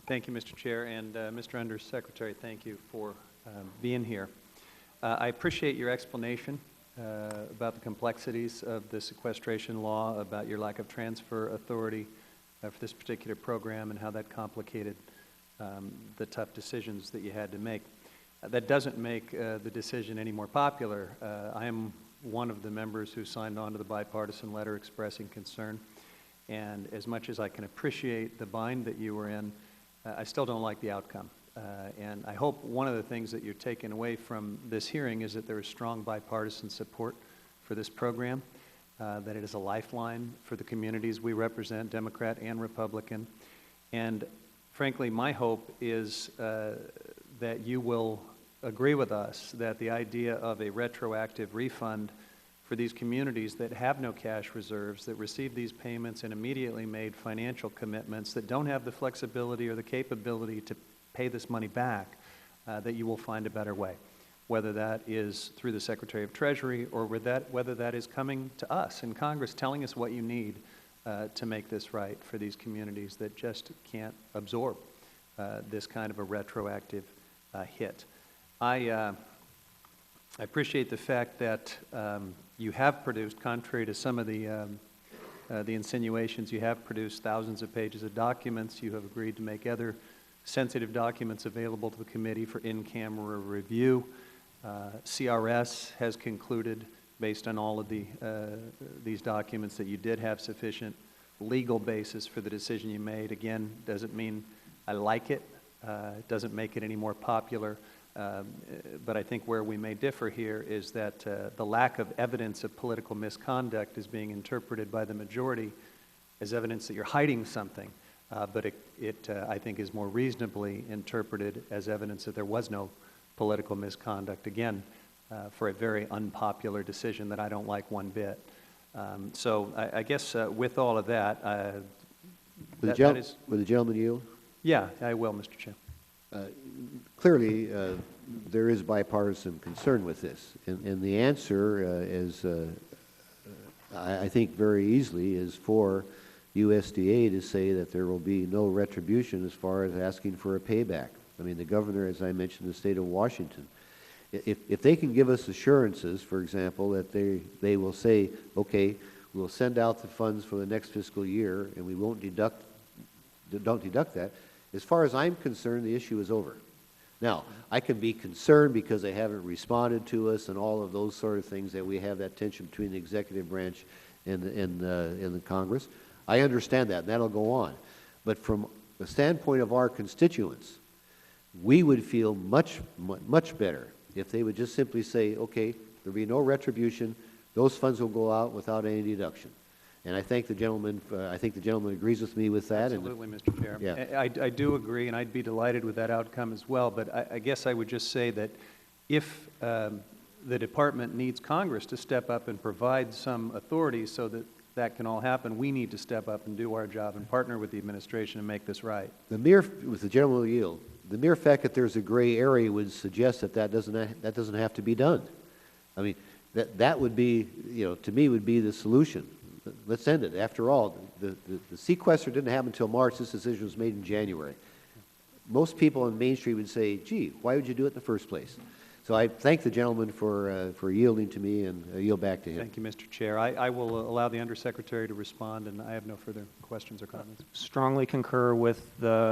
Thank you, Mr. Chair, and Mr. Undersecretary, thank you for being here. I appreciate your explanation about the complexities of the sequestration law, about your lack of transfer authority for this particular program, and how that complicated the tough decisions that you had to make. That doesn't make the decision any more popular. I am one of the members who signed on to the bipartisan letter expressing concern, and as much as I can appreciate the bind that you were in, I still don't like the outcome. And I hope one of the things that you're taking away from this hearing is that there is strong bipartisan support for this program, that it is a lifeline for the communities we represent, Democrat and Republican. And frankly, my hope is that you will agree with us that the idea of a retroactive refund for these communities that have no cash reserves, that receive these payments and immediately made financial commitments, that don't have the flexibility or the capability to pay this money back, that you will find a better way, whether that is through the Secretary of Treasury or whether that is coming to us in Congress telling us what you need to make this right for these communities that just can't absorb this kind of a retroactive hit. I appreciate the fact that you have produced, contrary to some of the insinuations, you have produced thousands of pages of documents. You have agreed to make other sensitive documents available to the committee for in-camera review. CRS has concluded, based on all of these documents, that you did have sufficient legal basis for the decision you made. Again, doesn't mean I like it. It doesn't make it any more popular. But I think where we may differ here is that the lack of evidence of political misconduct is being interpreted by the majority as evidence that you're hiding something. But it I think, is more reasonably interpreted as evidence that there was no political misconduct, again, for a very unpopular decision that I don't like one bit. So I guess with all of that, Will the gentleman yield? Yeah, I will, Mr. Chair. Clearly, there is bipartisan concern with this, and the answer is, I think, very easily is for USDA to say that there will be no retribution as far as asking for a payback. I mean, the governor, as I mentioned, the state of Washington, if they can give us assurances, for example, that they will say, okay, we'll send out the funds for the next fiscal year and we won't don't deduct that, as far as I'm concerned, the issue is over. Now, I can be concerned because they haven't responded to us and all of those sort of things, that we have that tension between the executive branch and the Congress. I understand that, and that'll go on. But from the standpoint of our constituents, we would feel much better if they would just simply say, okay, there'll be no retribution, those funds will go out without any deduction. And I thank the gentleman. I think the gentleman agrees with me with that. Absolutely, Mr. Chair. Yeah. I do agree, and I'd be delighted with that outcome as well. But I guess I would just say that if the department needs Congress to step up and provide some authority so that that can all happen, we need to step up and do our job and partner with the administration and make this right. With the gentleman will yield, the mere fact that there's a gray area would suggest that that doesn't have to be done. I mean, that would be, to me, would be the solution. Let's end it. After all, the sequester didn't happen until March. This decision was made in January. Most people on Main Street would say, gee, why would you do it in the first place? So I thank the gentleman for yielding to me, and yield back to him. Thank you, Mr. Chair. I will allow the Undersecretary to respond, and I have no further questions or comments. Strongly concur with the